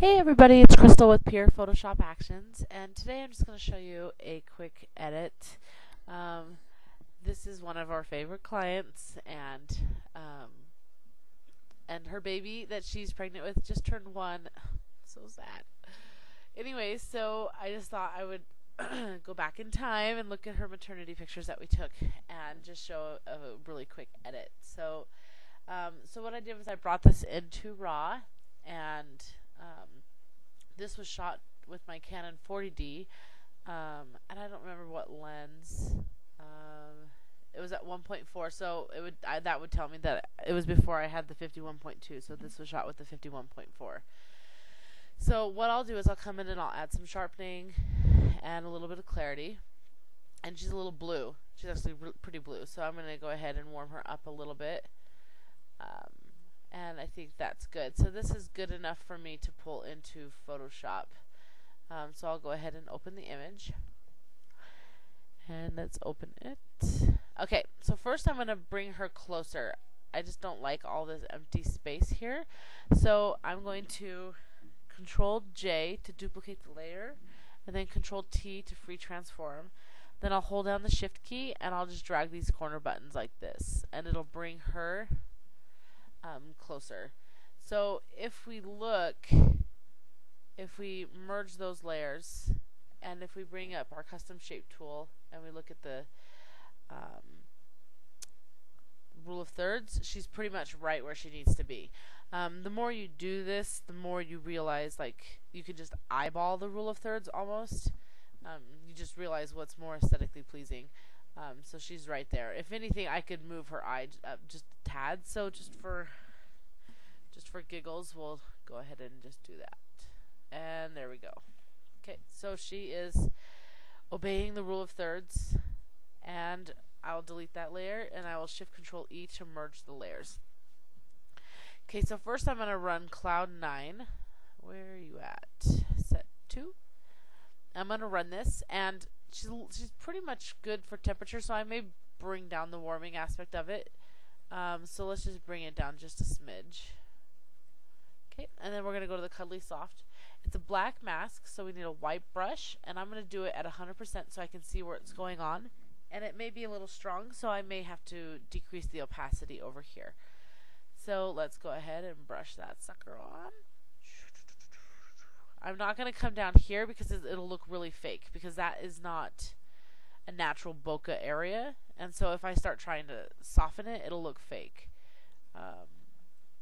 Hey everybody, it's Crystal with Pure Photoshop Actions, and today I'm just going to show you a quick edit. Um, this is one of our favorite clients, and her baby that she's pregnant with just turned 1. So sad. Anyways, so I just thought I would go back in time and look at her maternity pictures that we took and just show a really quick edit. So what I did was I brought this into RAW, and this was shot with my Canon 40D, and I don't remember what lens. It was at 1.4, so that would tell me that it was before I had the 51.2. So this was shot with the 51.4. So what I'll do is I'll come in and I'll add some sharpening and a little bit of clarity. And she's a little blue. She's actually pretty blue. So I'm going to go ahead and warm her up a little bit. And I think that's good. So this is good enough for me to pull into Photoshop. So I'll go ahead and open the image. And let's open it. Okay, so first I'm going to bring her closer. I just don't like all this empty space here. So I'm going to Control J to duplicate the layer, and then Control T to free transform. Then I'll hold down the Shift key and I'll just drag these corner buttons like this, and it'll bring her closer. So if we merge those layers, and if we bring up our custom shape tool and we look at the rule of thirds, she's pretty much right where she needs to be. The more you do this, the more you realize, like, you can just eyeball the rule of thirds almost. You just realize what's more aesthetically pleasing. So she's right there. If anything, I could move her eye up just a tad. So just for giggles, we'll go ahead and just do that. And there we go. Okay, so she is obeying the rule of thirds, and I'll delete that layer, and I will Shift Control E to merge the layers. Okay, so first I'm going to run Cloud 9. Where are you at? Set 2. I'm going to run this, and she's pretty much good for temperature, so I may bring down the warming aspect of it. So let's just bring it down just a smidge. Okay, and then we're going to go to the Cuddly Soft. It's a black mask, so we need a white brush, and I'm going to do it at 100% so I can see where it's going on. And it may be a little strong, so I may have to decrease the opacity over here. So let's go ahead and brush that sucker on. I'm not going to come down here because it'll look really fake, because that is not a natural bokeh area. And so if I start trying to soften it, it'll look fake.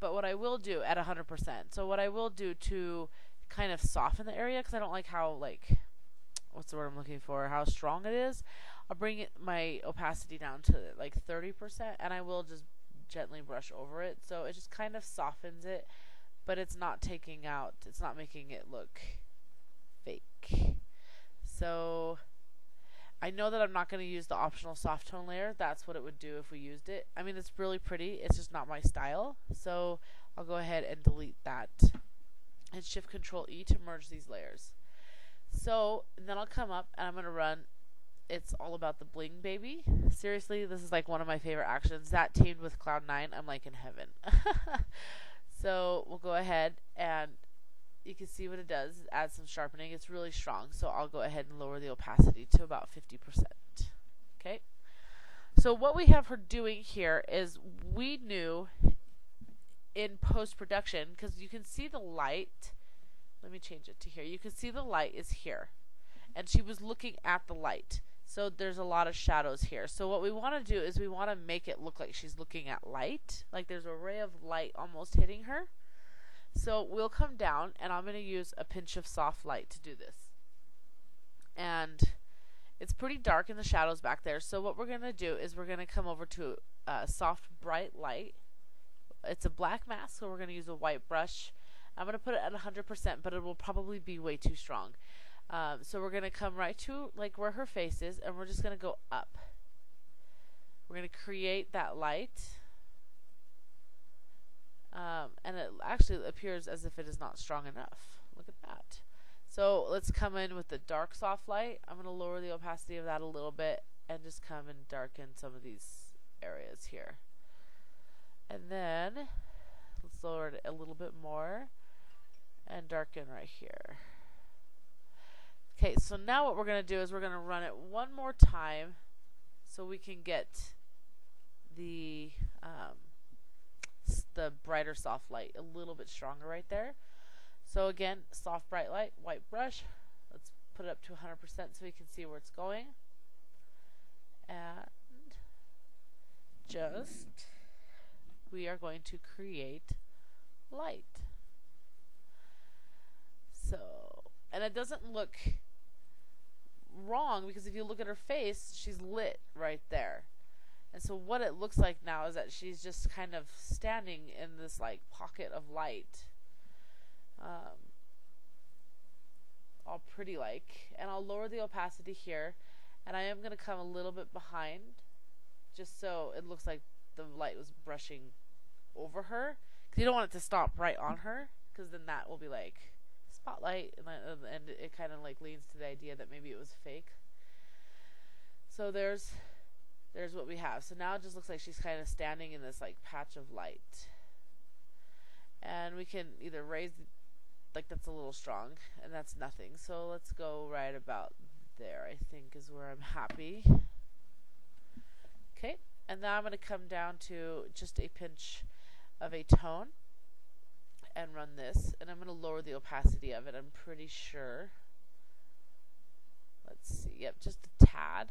But what I will do at 100%, so what I will do to kind of soften the area, because I don't like how, like, what's the word I'm looking for, how strong it is, I'll bring my opacity down to like 30%, and I will just gently brush over it. So it just kind of softens it, but it's not taking out, it's not making it look fake. So I know that I'm not going to use the optional soft tone layer. That's what it would do if we used it. I mean, it's really pretty. It's just not my style. So I'll go ahead and delete that. And Shift Control E to merge these layers. So then I'll come up and I'm going to run It's All About the Bling Baby. Seriously, this is like one of my favorite actions. That teamed with Cloud 9, I'm like in heaven. So we'll go ahead and you can see what it does. It adds some sharpening. It's really strong. So I'll go ahead and lower the opacity to about 50%. Okay. So what we have her doing here is, we knew in post-production, because you can see the light. Let me change it to here. You can see the light is here. And she was looking at the light. So there's a lot of shadows here. So what we want to do is we want to make it look like she's looking at light. Like there's a ray of light almost hitting her. So we'll come down, and I'm going to use a pinch of soft light to do this. And it's pretty dark in the shadows back there. So what we're going to do is we're going to come over to soft bright light. It's a black mask, so we're going to use a white brush. I'm going to put it at 100%, but it will probably be way too strong. So we're going to come right to like where her face is, and we're just going to go up. We're going to create that light. And it actually appears as if it is not strong enough. Look at that. So let's come in with the dark soft light. I'm going to lower the opacity of that a little bit and just come and darken some of these areas here. And then let's lower it a little bit more. and darken right here. Okay, so now what we're going to do is we're going to run it one more time so we can get the brighter soft light a little bit stronger right there. So again, soft bright light, white brush. Let's put it up to 100% so we can see where it's going. And just, we are going to create light. So, and it doesn't look wrong because if you look at her face, she's lit right there. And so what it looks like now is that she's just kind of standing in this like pocket of light. All pretty like. And I'll lower the opacity here. And I am going to come a little bit behind just so it looks like the light was brushing over her. Because you don't want it to stop right on her, because then that will be like spotlight, and it kind of like leans to the idea that maybe it was fake. So there's what we have. So now it just looks like she's kind of standing in this like patch of light. And we can either raise, like that's a little strong, and that's nothing. So let's go right about there, I think is where I'm happy. Okay, and now I'm going to come down to just a pinch of a tone and run this, and I'm going to lower the opacity of it, I'm pretty sure. Let's see, yep, just a tad.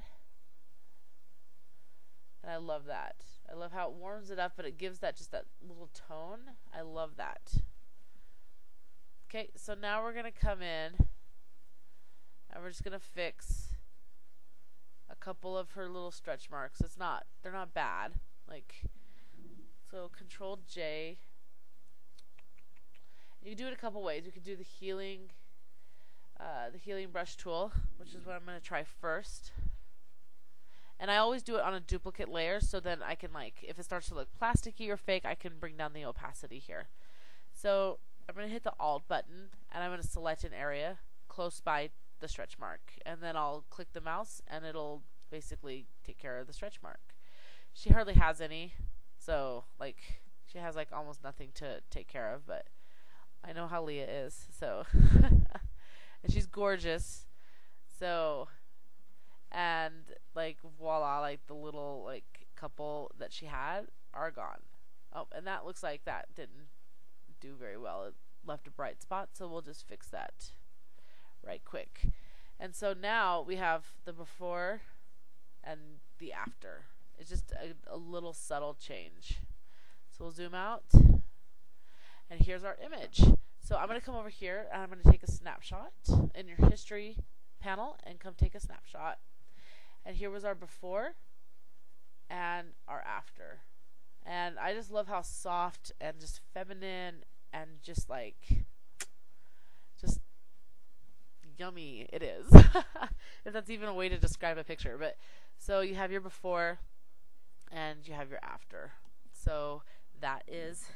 And I love that. I love how it warms it up, but it gives that just that little tone. I love that. Okay, so now we're going to come in and we're just going to fix a couple of her little stretch marks. They're not bad. Like, so Control J. You can do it a couple ways. You can do the healing brush tool, which is what I'm going to try first. And I always do it on a duplicate layer, so then I can, like, if it starts to look plasticky or fake, I can bring down the opacity here. So I'm going to hit the Alt button, and I'm going to select an area close by the stretch mark. And then I'll click the mouse, and it'll basically take care of the stretch mark. She hardly has any, so, like, she has, like, almost nothing to take care of, but I know how Leah is, so. And she's gorgeous, so. And like voila, like the little like couple that she had are gone. Oh, and that looks like that didn't do very well. It left a bright spot, so we'll just fix that right quick. And so now we have the before and the after. It's just a little subtle change. So we'll zoom out, and here's our image. So I'm going to come over here and I'm going to take a snapshot in your history panel and come take a snapshot. And here was our before and our after. And I just love how soft and just feminine and just like, just yummy it is. If that's even a way to describe a picture. But so you have your before and you have your after. So that is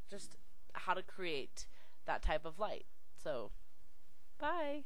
just how to create that type of light. So, bye.